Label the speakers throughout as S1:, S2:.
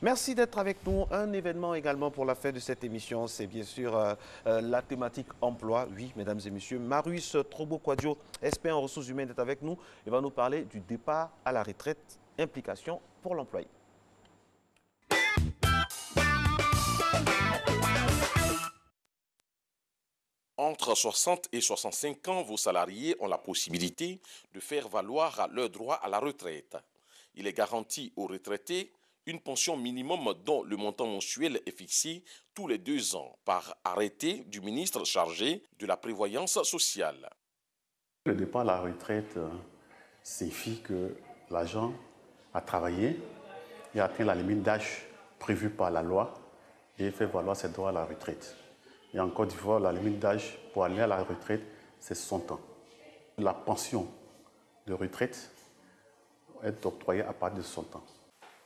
S1: Merci d'être avec nous. Un événement également pour la fin de cette émission, c'est bien sûr la thématique emploi. Oui, mesdames et messieurs, Marius Trobo-Kwadjo, expert en ressources humaines, est avec nous et va nous parler du départ à la retraite, implication pour l'employé.
S2: Entre 60 et 65 ans, vos salariés ont la possibilité de faire valoir leur droit à la retraite. Il est garanti aux retraités une pension minimum dont le montant mensuel est fixé tous les 2 ans par arrêté du ministre chargé de la prévoyance sociale.
S3: Le départ à la retraite signifie que l'agent a travaillé et a atteint la limite d'âge prévue par la loi et fait valoir ses droits à la retraite. Et en Côte d'Ivoire, la limite d'âge pour aller à la retraite, c'est 60 ans. La pension de retraite est octroyée à partir de 60 ans.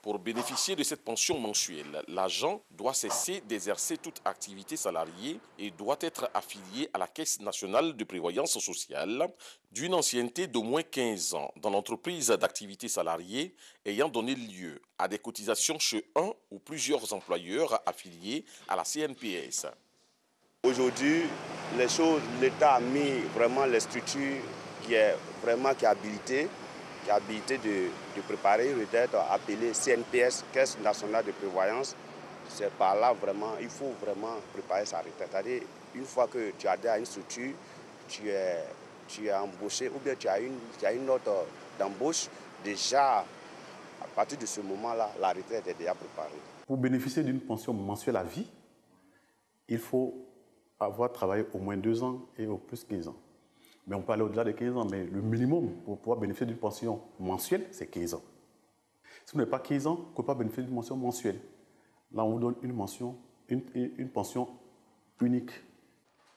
S2: Pour bénéficier de cette pension mensuelle, l'agent doit cesser d'exercer toute activité salariée et doit être affilié à la Caisse nationale de prévoyance sociale d'une ancienneté d'au moins 15 ans dans l'entreprise d'activité salariée ayant donné lieu à des cotisations chez un ou plusieurs employeurs affiliés à la CNPS.
S4: Aujourd'hui, les choses, l'État a mis vraiment les structures qui est habilitée de préparer une retraite appelée CNPS, Caisse nationale de prévoyance. C'est par là vraiment, il faut vraiment préparer sa retraite. C'est-à-dire, une fois que tu adhères à une structure, tu es embauché ou bien tu as une note d'embauche, déjà, à partir de ce moment-là, la retraite est déjà préparée.
S3: Pour bénéficier d'une pension mensuelle à vie, il faut avoir travaillé au moins 2 ans et au plus 15 ans. Mais on peut aller au-delà de 15 ans, mais le minimum pour pouvoir bénéficier d'une pension mensuelle, c'est 15 ans. Si vous n'avez pas 15 ans, vous ne pouvez pas bénéficier d'une pension mensuelle. Là, on vous donne une pension unique.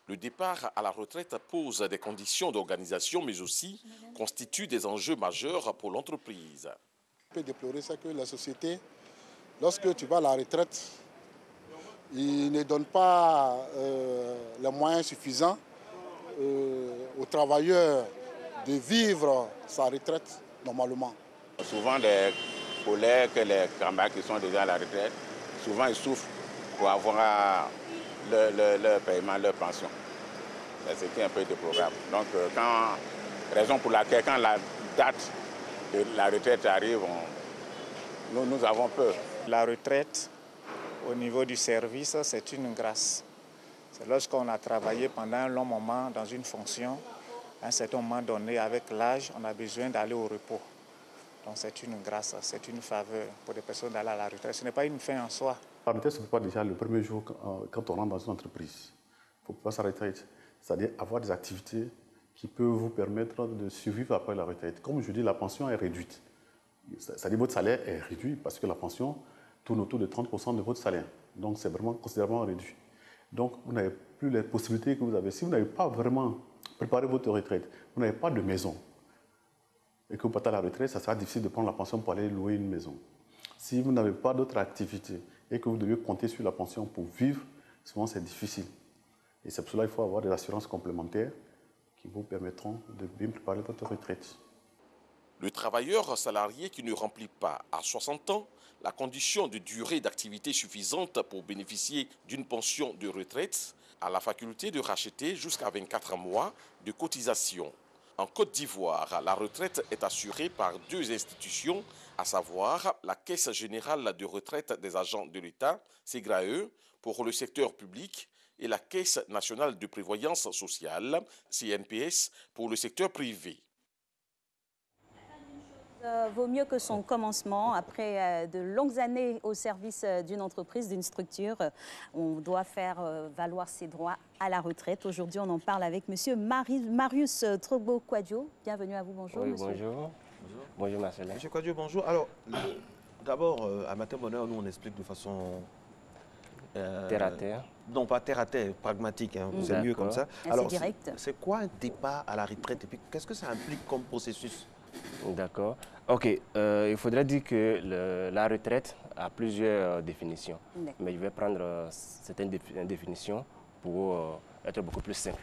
S2: Le départ à la retraite pose des conditions d'organisation, mais aussi constitue des enjeux majeurs pour l'entreprise.
S5: Ce que je peux déplorer, c'est que la société, lorsque tu vas à la retraite, il ne donne pas les moyens suffisants aux travailleurs de vivre sa retraite normalement.
S6: Souvent des collègues, les camarades qui sont déjà à la retraite, souvent ils souffrent pour avoir leur paiement, leur pension. C'est ce qui est un peu déplorable. Donc raison pour laquelle quand la date de la retraite arrive, nous avons peur.
S7: La retraite, au niveau du service, c'est une grâce. C'est lorsqu'on a travaillé pendant un long moment dans une fonction, à un certain moment donné, avec l'âge, on a besoin d'aller au repos. Donc c'est une grâce, c'est une faveur pour les personnes d'aller à la retraite. Ce n'est pas une fin en soi.
S3: La retraite se prépare déjà le premier jour quand on rentre dans une entreprise. Il faut pouvoir sa retraite, c'est-à-dire avoir des activités qui peuvent vous permettre de survivre après la retraite. Comme je dis, la pension est réduite. C'est-à-dire que votre salaire est réduit parce que la pension tourne autour de 30% de votre salaire. Donc c'est vraiment considérablement réduit. Donc vous n'avez plus les possibilités que vous avez. Si vous n'avez pas vraiment préparé votre retraite, vous n'avez pas de maison et que vous partez à la retraite, ça sera difficile de prendre la pension pour aller louer une maison. Si vous n'avez pas d'autres activités et que vous devez compter sur la pension pour vivre, souvent c'est difficile. Et c'est pour cela qu'il faut avoir des assurances complémentaires qui vous permettront de bien préparer votre retraite.
S2: Le travailleur salarié qui ne remplit pas à 60 ans la condition de durée d'activité suffisante pour bénéficier d'une pension de retraite a la faculté de racheter jusqu'à 24 mois de cotisation. En Côte d'Ivoire, la retraite est assurée par 2 institutions, à savoir la Caisse générale de retraite des agents de l'État, CGRAE, pour le secteur public, et la Caisse nationale de prévoyance sociale, CNPS, pour le secteur privé.
S8: Vaut mieux que son commencement. Après de longues années au service d'une entreprise, d'une structure, on doit faire valoir ses droits à la retraite. Aujourd'hui, on en parle avec M. Marius Trobo-Kwadjo. Bienvenue à vous, bonjour.
S9: Oui,
S8: monsieur.
S9: bonjour. Bonjour, Marcelin.
S1: Monsieur Kwadjo, bonjour. Alors, d'abord, à Matin Bonheur, nous, on explique de façon...
S9: terre à terre.
S1: Non, pas terre à terre, pragmatique, hein, c'est mieux comme ça.
S8: Alors, direct.
S1: C'est quoi un départ à la retraite et puis qu'est-ce que ça implique comme processus?
S9: D'accord. OK. Il faudrait dire que la retraite a plusieurs définitions. Mais je vais prendre certaines définitions pour être beaucoup plus simple.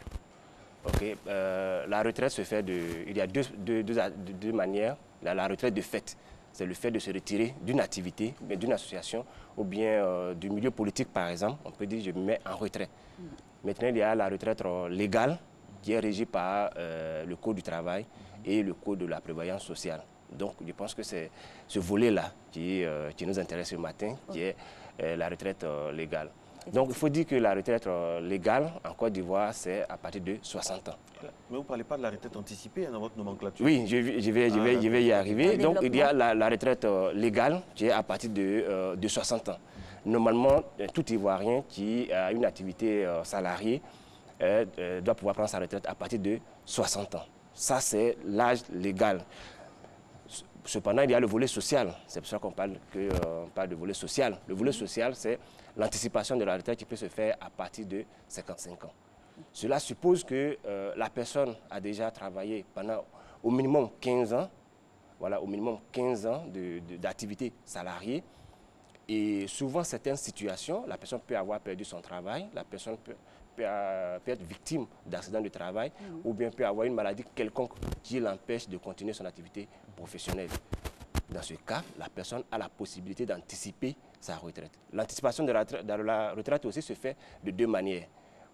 S9: OK. La retraite se fait il y a deux manières. La retraite de fait. c'est le fait de se retirer d'une activité, d'une association ou bien du milieu politique par exemple. On peut dire je me mets en retrait. Maintenant, il y a la retraite légale qui est régie par le Code du travail et le Code de la prévoyance sociale. Donc, je pense que c'est ce volet-là qui nous intéresse ce matin, qui est la retraite légale. Donc, il faut dire que la retraite légale en Côte d'Ivoire, c'est à partir de 60 ans.
S1: Mais vous ne parlez pas de la retraite anticipée dans votre nomenclature.
S9: Oui, je vais y arriver. Donc, il y a la retraite légale qui est à partir de 60 ans. Normalement, tout Ivoirien qui a une activité salariée doit pouvoir prendre sa retraite à partir de 60 ans. Ça, c'est l'âge légal. Cependant, il y a le volet social. C'est pour ça qu'on parle de volet social. Le volet social, c'est l'anticipation de la retraite qui peut se faire à partir de 55 ans. Cela suppose que la personne a déjà travaillé pendant au minimum 15 ans, voilà, au minimum 15 ans d'activité salariée. Et souvent, certaines situations, la personne peut avoir perdu son travail, la personne peut être victime d'accidents de travail ou bien peut avoir une maladie quelconque qui l'empêche de continuer son activité professionnelle. Dans ce cas, la personne a la possibilité d'anticiper sa retraite. L'anticipation de la retraite aussi se fait de deux manières.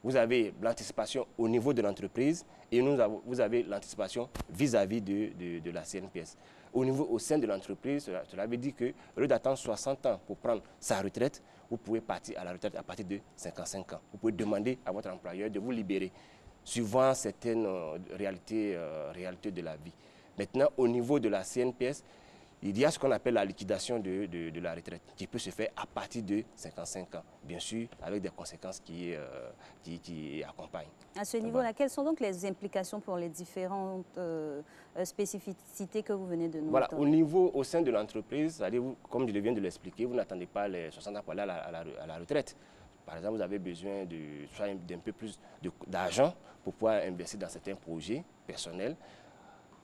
S9: Vous avez l'anticipation au niveau de l'entreprise et vous avez l'anticipation vis-à-vis de la CNPS. Au sein de l'entreprise, cela veut dire que, au lieu d'attendre 60 ans pour prendre sa retraite, vous pouvez partir à la retraite à partir de 55 ans. Vous pouvez demander à votre employeur de vous libérer, suivant certaines réalités de la vie. Maintenant, au niveau de la CNPS, il y a ce qu'on appelle la liquidation de la retraite, qui peut se faire à partir de 55 ans, bien sûr, avec des conséquences qui accompagnent. À
S8: ce niveau-là, quelles sont donc les implications pour les différentes spécificités que vous venez de nous donner?
S9: Voilà, au sein de l'entreprise, comme je viens de l'expliquer, vous n'attendez pas les 60 ans pour aller à la retraite. Par exemple, vous avez besoin d'un peu plus d'argent pour pouvoir investir dans certains projets personnels.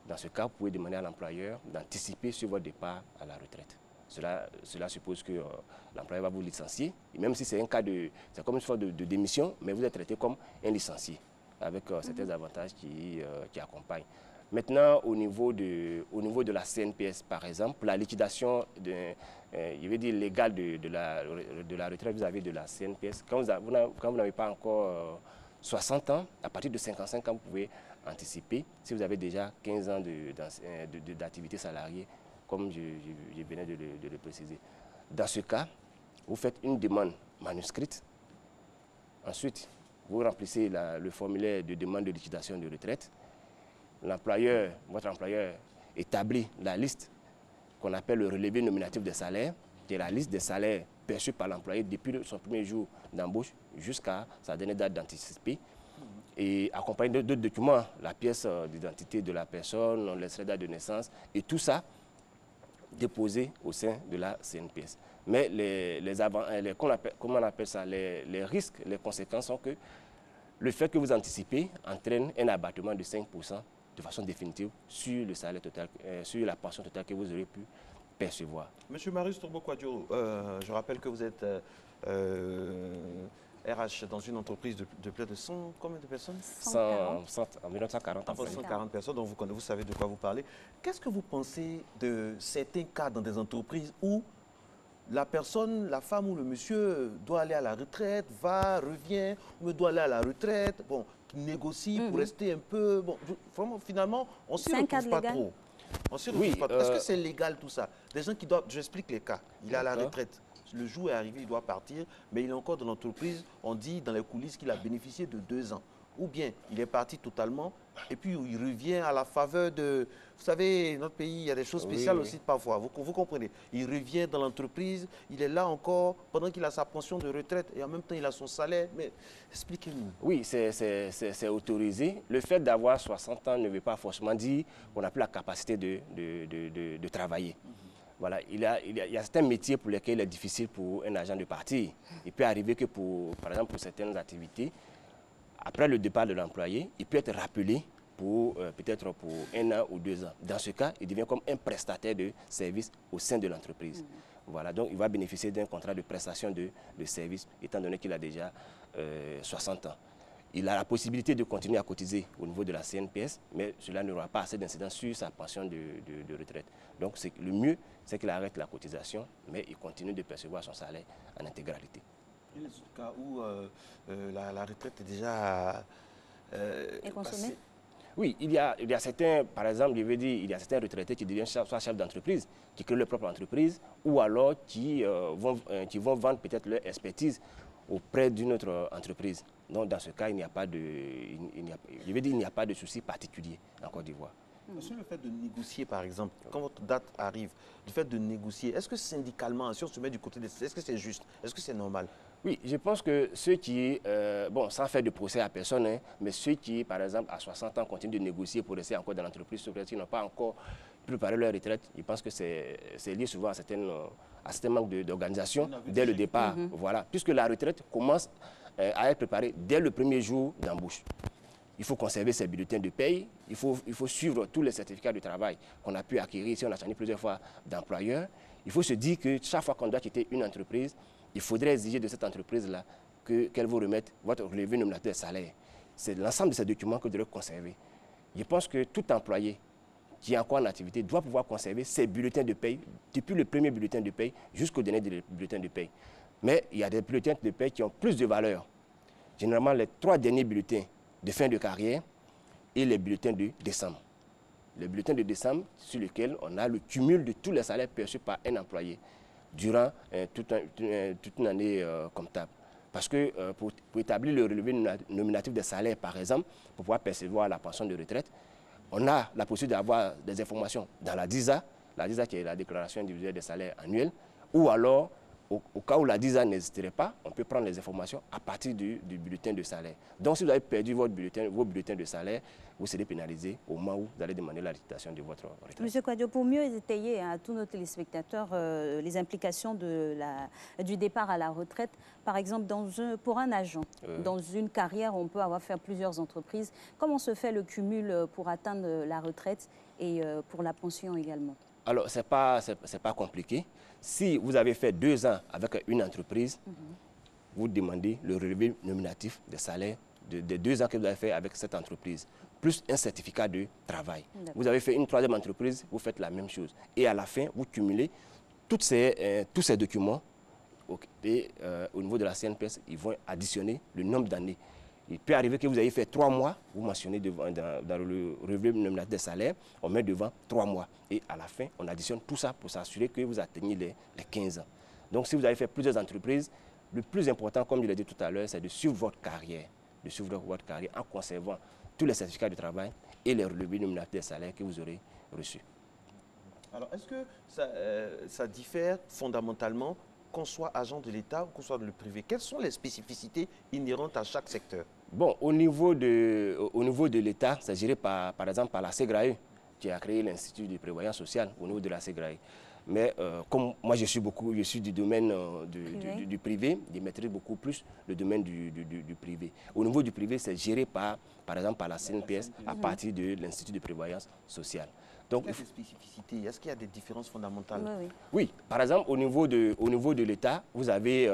S9: Dans ce cas, vous pouvez demander à l'employeur d'anticiper sur votre départ à la retraite. Cela suppose que l'employeur va vous licencier. Et même si c'est un cas c'est comme une forme de démission, mais vous êtes traité comme un licencié, avec certains avantages qui accompagnent. Maintenant, au niveau de la CNPS, par exemple, pour la liquidation légale de la retraite vis-à-vis de la CNPS, quand vous n'avez pas encore 60 ans, à partir de 55 ans, vous pouvez anticiper si vous avez déjà 15 ans d'activité salariée, comme je venais de le préciser. Dans ce cas, vous faites une demande manuscrite. Ensuite, vous remplissez le formulaire de demande de liquidation de retraite. Votre employeur établit la liste qu'on appelle le relevé nominatif des salaires, qui est la liste des salaires perçus par l'employé depuis son premier jour d'embauche jusqu'à sa dernière date d'anticipé. Et accompagné d'autres documents, la pièce d'identité de la personne, l'extrait de naissance, et tout ça déposé au sein de la CNPS. Mais comment on appelle ça, les risques, les conséquences sont que le fait que vous anticipez entraîne un abattement de 5% de façon définitive sur le salaire total, sur la pension totale que vous aurez pu percevoir.
S1: Monsieur Marius Torbo-Quadio, je rappelle que vous êtes RH dans une entreprise de plus de 100, combien de personnes?
S9: environ 140.
S1: 140 personnes, donc vous savez de quoi vous parlez. Qu'est-ce que vous pensez de certains cas dans des entreprises où la personne, la femme ou le monsieur doit aller à la retraite, revient, ou doit aller à la retraite, bon, négocie pour rester un peu... Bon, vraiment, finalement, on ne s'y retrouve pas trop. Est-ce que c'est légal tout ça? Des gens qui doivent... J'explique les cas. Il est à la retraite. Le jour est arrivé, il doit partir, mais il est encore dans l'entreprise. On dit dans les coulisses qu'il a bénéficié de 2 ans. Ou bien il est parti totalement et puis il revient à la faveur de... Vous savez, notre pays, il y a des choses spéciales aussi parfois. Vous comprenez? Il revient dans l'entreprise, il est là encore pendant qu'il a sa pension de retraite et en même temps il a son salaire. Mais expliquez-nous.
S9: Oui, c'est autorisé. Le fait d'avoir 60 ans ne veut pas forcément dire qu'on n'a plus la capacité de travailler. Voilà, il y a certains métiers pour lesquels il est difficile pour un agent de partir. Il peut arriver que, par exemple, pour certaines activités, après le départ de l'employé, il peut être rappelé peut-être pour 1 an ou 2 ans. Dans ce cas, il devient comme un prestataire de service au sein de l'entreprise. Voilà, donc il va bénéficier d'un contrat de prestation de service, étant donné qu'il a déjà 60 ans. il a la possibilité de continuer à cotiser au niveau de la CNPS, mais cela n'aura pas assez d'incidence sur sa pension de retraite. Donc le mieux, c'est qu'il arrête la cotisation, mais il continue de percevoir son salaire en intégralité.
S1: Il y a des cas où la retraite est déjà
S8: consommée.
S9: Oui, il y a certains, par exemple, je veux dire, il y a certains retraités qui deviennent soit chefs d'entreprise, qui créent leur propre entreprise, ou alors qui vont vendre peut-être leur expertise auprès d'une autre entreprise. Donc, dans ce cas, il n'y a pas de, je veux dire, il n'y a pas de souci particulier en Côte d'Ivoire.
S1: Sur le fait de négocier, par exemple, quand votre date arrive, le fait de négocier, est-ce que syndicalement, si on se met du côté des... Est-ce que c'est juste? Est-ce que c'est normal?
S9: Oui, je pense que ceux qui, bon, sans faire de procès à personne, hein, mais ceux qui, par exemple, à 60 ans, continuent de négocier pour rester encore dans l'entreprise, ceux qui n'ont pas encore préparé leur retraite, je pense que c'est lié souvent à certains manques d'organisation dès le départ. Voilà, puisque la retraite commence à être préparée dès le premier jour d'embauche. Il faut conserver ses bulletins de paye, il faut suivre tous les certificats de travail qu'on a pu acquérir si on a changé plusieurs fois d'employeur. Il faut se dire que chaque fois qu'on doit quitter une entreprise, il faudrait exiger de cette entreprise-là qu'elle vous remette votre relevé nominatif de salaire. C'est l'ensemble de ces documents que vous devez conserver. Je pense que tout employé qui est encore en activité doit pouvoir conserver ses bulletins de paye depuis le premier bulletin de paye jusqu'au dernier bulletin de paye. Mais il y a des bulletins de paye qui ont plus de valeur. Généralement, les 3 derniers bulletins de fin de carrière et les bulletins de décembre. Les bulletins de décembre sur lesquels on a le cumul de tous les salaires perçus par un employé durant toute une année comptable. Parce que pour établir le relevé nominatif des salaires, par exemple, pour pouvoir percevoir la pension de retraite, on a la possibilité d'avoir des informations dans la DISA qui est la déclaration individuelle des salaires annuels, ou alors, au cas où la DISA n'existerait pas, on peut prendre les informations à partir du bulletin de salaire. Donc, si vous avez perdu vos bulletins de salaire, vous serez pénalisé au moment où vous allez demander la liquidation de votre retraite.
S8: Monsieur Kouadio, pour mieux étayer à tous nos téléspectateurs les implications du départ à la retraite, par exemple, pour un agent, dans une carrière, on peut avoir fait plusieurs entreprises. Comment se fait le cumul pour atteindre la retraite et pour la pension également?
S9: Alors, ce n'est pas compliqué. Si vous avez fait 2 ans avec une entreprise, vous demandez le relevé nominatif des salaires des 2 ans que vous avez fait avec cette entreprise, plus un certificat de travail. Vous avez fait une 3e entreprise, vous faites la même chose. Et à la fin, vous cumulez tous ces documents et au niveau de la CNPS, ils vont additionner le nombre d'années. Il peut arriver que vous ayez fait 3 mois, vous mentionnez dans le relevé nominatif des salaires, on met devant 3 mois. Et à la fin, on additionne tout ça pour s'assurer que vous atteignez les 15 ans. Donc si vous avez fait plusieurs entreprises, le plus important, comme je l'ai dit tout à l'heure, c'est de suivre votre carrière. De suivre votre carrière en conservant tous les certificats de travail et les relevés nominatifs des salaires que vous aurez reçus.
S1: Alors, est-ce que ça diffère fondamentalement qu'on soit agent de l'État ou qu'on soit dans le privé? Quelles sont les spécificités inhérentes à chaque secteur?
S9: Bon, au niveau de l'État, c'est géré par exemple par la CEGRAE, qui a créé l'Institut de prévoyance sociale au niveau de la CEGRAE. Mais comme moi je suis du domaine du privé, je maîtrise beaucoup plus le domaine du privé. Au niveau du privé, c'est géré par exemple par la CNPS à partir de l'Institut de prévoyance sociale. Donc,
S1: il y a des spécificités, est-ce qu'il y a des différences fondamentales?
S9: Oui, par exemple, au niveau de l'État, vous avez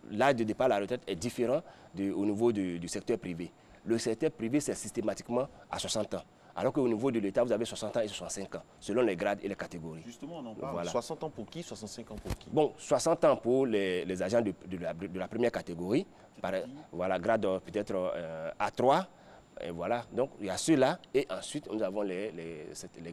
S9: l'âge de départ à la retraite est différent au niveau du secteur privé. Le secteur privé, c'est systématiquement à 60 ans. Alors qu'au niveau de l'État, vous avez 60 ans et 65 ans, selon les grades et les catégories.
S1: Justement, on en parle. Voilà. 60 ans pour qui, 65 ans pour qui?
S9: Bon, 60 ans pour les agents de la première catégorie, voilà, grade peut-être A3. Et voilà, donc il y a ceux-là, et ensuite nous avons les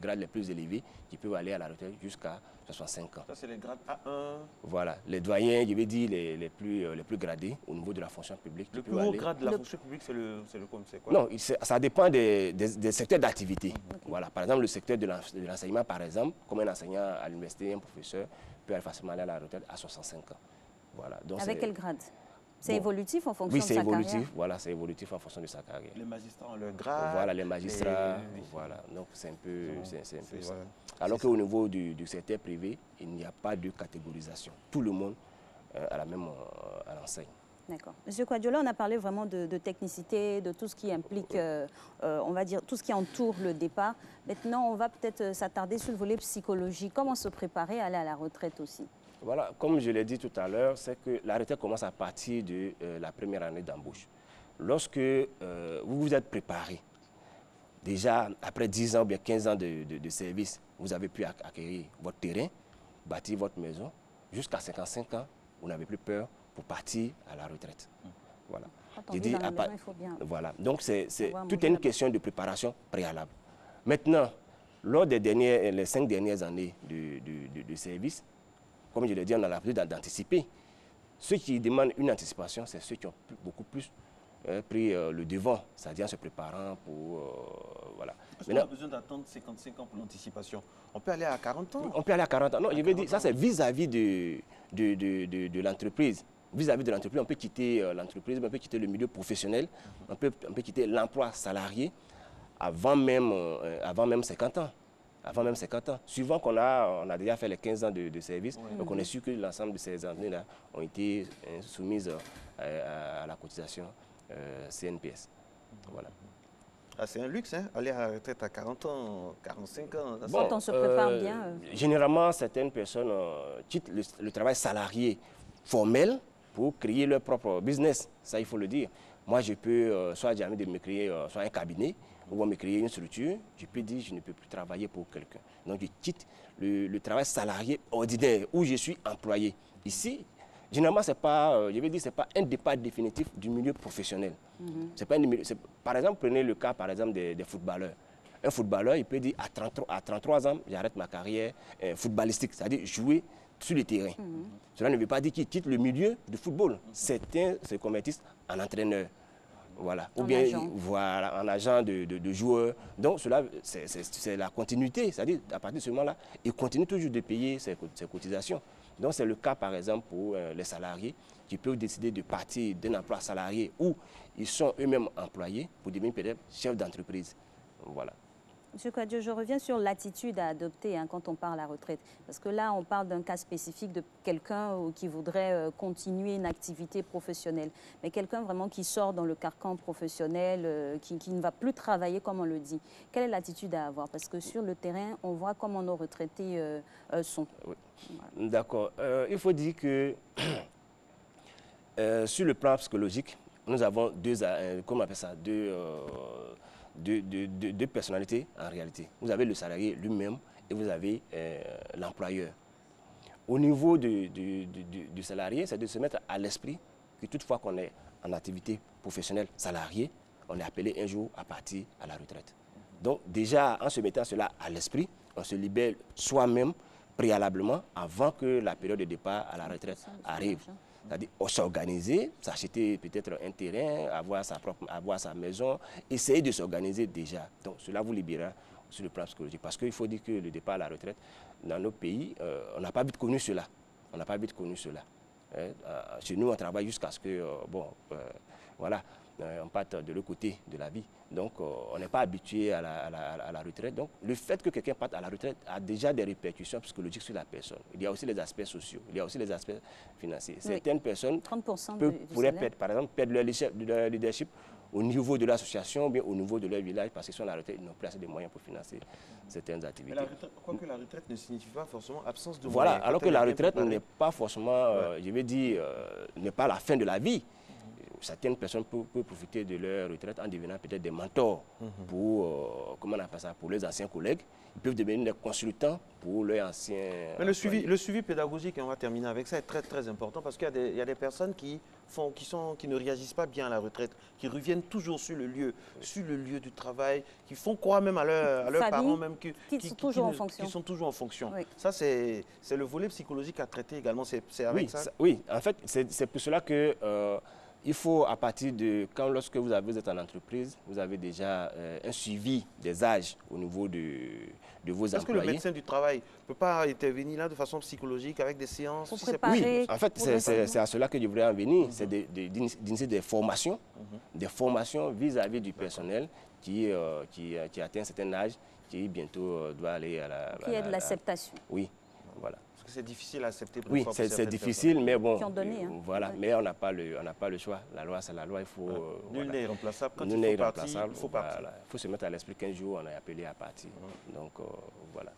S9: grades les plus élevés qui peuvent aller à la retraite jusqu'à 65 ans.
S1: Ça, c'est les grades A1.
S9: Voilà, les doyens, je vais dire les plus gradés au niveau de la fonction publique.
S1: Le plus haut grade de la fonction publique, c'est quoi?
S9: Non, ça dépend des secteurs d'activité. Voilà, par exemple, le secteur de l'enseignement, par exemple, comme un enseignant à l'université, un professeur peut facilement aller à la retraite à 65 ans. Voilà, donc
S8: avec quel grade? C'est évolutif en fonction de sa carrière?
S9: Oui, c'est évolutif, voilà, c'est évolutif en fonction de sa carrière.
S1: Les magistrats ont leur grade.
S9: Voilà, les magistrats, voilà, donc c'est un peu ça. Alors qu'au niveau du secteur privé, il n'y a pas de catégorisation. Tout le monde a la même à l'enseigne.
S8: D'accord. Monsieur Kouadio, on a parlé vraiment de technicité, de tout ce qui implique, on va dire, tout ce qui entoure le départ. Maintenant, on va peut-être s'attarder sur le volet psychologie. Comment se préparer à aller à la retraite aussi?
S9: Voilà, comme je l'ai dit tout à l'heure, c'est que la retraite commence à partir de la première année d'embauche. lorsque vous vous êtes préparé, déjà après 10 ans ou bien 15 ans de service, vous avez pu acquérir votre terrain, bâtir votre maison, jusqu'à 55 ans, vous n'avez plus peur pour partir à la retraite. Voilà. Voilà. Donc c'est toute une question de préparation préalable. Maintenant, lors des les 5 dernières années de service, comme je l'ai dit, on a l'habitude d'anticiper. Ceux qui demandent une anticipation, c'est ceux qui ont beaucoup plus pris le devant, c'est-à-dire en se préparant pour... voilà.
S1: Est-ce qu'on a besoin d'attendre 55 ans pour l'anticipation? On peut aller à 40 ans?
S9: On peut aller à 40 ans. Non, je veux dire, ça c'est vis-à-vis de l'entreprise. Vis-à-vis de l'entreprise, on peut quitter l'entreprise, on peut quitter le milieu professionnel, on peut quitter l'emploi salarié avant même 50 ans. Avant même 50 ans. Suivant qu'on a déjà fait les 15 ans de service, donc on est sûr que l'ensemble de ces années-là ont été soumises à la cotisation CNPS. Voilà.
S1: Ah, c'est un luxe, hein, aller à la retraite à 40 ans, 45 ans.
S8: Bon, on se prépare bien.
S9: Généralement, certaines personnes quittent le travail salarié formel pour créer leur propre business. Ça, il faut le dire. Moi, je peux soit jamais de me créer soit un cabinet, ou me créer une structure, je peux dire que je ne peux plus travailler pour quelqu'un. Donc, je quitte le travail salarié ordinaire où je suis employé. Ici, généralement, c'est pas, je vais dire, c'est pas un départ définitif du milieu professionnel. C'est pas par exemple, prenez le cas, par exemple, des footballeurs. Un footballeur, il peut dire à 33 ans, j'arrête ma carrière footballistique, c'est-à-dire jouer sur le terrain. Cela ne veut pas dire qu'il quitte le milieu du football. Certains se convertissent en entraîneur. Voilà. Ou bien voilà, en agent de joueurs. Donc cela, c'est la continuité. C'est-à-dire, à partir de ce moment-là, ils continuent toujours de payer ses cotisations. Donc c'est le cas, par exemple, pour les salariés qui peuvent décider de partir d'un emploi salarié où ils sont eux-mêmes employés pour devenir peut-être chef d'entreprise. Voilà.
S8: Monsieur Kouadio, je reviens sur l'attitude à adopter quand on parle à la retraite. Parce que là, on parle d'un cas spécifique de quelqu'un qui voudrait continuer une activité professionnelle. Mais quelqu'un vraiment qui sort dans le carcan professionnel, qui ne va plus travailler comme on le dit. Quelle est l'attitude à avoir? Parce que sur le terrain, on voit comment nos retraités sont.
S9: Oui. Voilà. D'accord. Il faut dire que sur le plan psychologique, nous avons comment on appelle ça, deux personnalités en réalité. Vous avez le salarié lui-même et vous avez l'employeur. Au niveau du salarié, c'est de se mettre à l'esprit que toutefois qu'on est en activité professionnelle salariée, on est appelé un jour à partir à la retraite. Donc déjà, en se mettant cela à l'esprit, on se libère soi-même préalablement avant que la période de départ à la retraite arrive. C'est-à-dire s'organiser, s'acheter peut-être un terrain, avoir sa maison, essayer de s'organiser déjà. Donc cela vous libérera sur le plan psychologique. Parce qu'il faut dire que le départ à la retraite, dans nos pays, on n'a pas vite connu cela. On n'a pas vite connu cela. Chez nous, on travaille jusqu'à ce que, voilà, on parte de l'autre côté de la vie. Donc, on n'est pas habitué à la retraite. Donc, le fait que quelqu'un parte à la retraite a déjà des répercussions psychologiques sur la personne. Il y a aussi les aspects sociaux, il y a aussi les aspects financiers. Oui. Certaines personnes pourraient perdre, par exemple, perdre leur leadership au niveau de l'association ou bien au niveau de leur village parce qu'ils sont à la retraite, ils n'ont plus assez de moyens pour financer certaines activités.
S1: Quoique la retraite ne signifie pas forcément absence de moyens.
S9: Voilà, alors que la retraite n'est pas forcément, je vais dire, n'est pas la fin de la vie. Certaines personnes peuvent profiter de leur retraite en devenant peut-être des mentors pour, comment on appelle ça, pour les anciens collègues. Ils peuvent devenir des consultants pour leurs anciens...
S1: Mais le suivi pédagogique, et on va terminer avec ça, est très très important parce qu'il y a des personnes qui ne réagissent pas bien à la retraite, qui reviennent toujours sur le lieu du travail, qui font croire même à leurs parents même
S8: qui sont toujours en fonction.
S1: Oui. Ça, c'est le volet psychologique à traiter également, c'est avec ça?
S9: Oui, en fait, c'est pour cela que... il faut, à partir de lorsque vous êtes en entreprise, vous avez déjà un suivi des âges au niveau de vos employés.
S1: Est-ce que le médecin du travail ne peut pas intervenir là de façon psychologique avec des séances?
S8: Pour préparer,
S9: oui, en fait, c'est à cela que je voudrais en venir. C'est d'initier des formations, vis-à-vis du personnel qui atteint un certain âge, qui bientôt doit aller à la...
S8: Qui a de l'acceptation.
S9: Oui, voilà.
S1: C'est difficile à accepter.
S9: Oui, c'est difficile, mais bon, voilà.
S8: Oui.
S9: Mais on n'a pas le choix. La loi, c'est la loi. Il faut.
S1: Nul n'est irremplaçable. Quand
S9: il faut partir, il
S1: faut partir.
S9: Il faut se mettre à l'esprit qu'un jour on est appelé à partir. Donc voilà.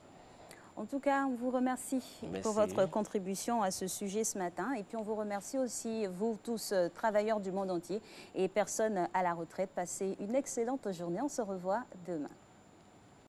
S8: En tout cas, on vous remercie
S9: Merci.
S8: pour votre contribution à ce sujet ce matin. Et puis, on vous remercie aussi, vous tous, travailleurs du monde entier et personnes à la retraite. Passez une excellente journée. On se revoit demain.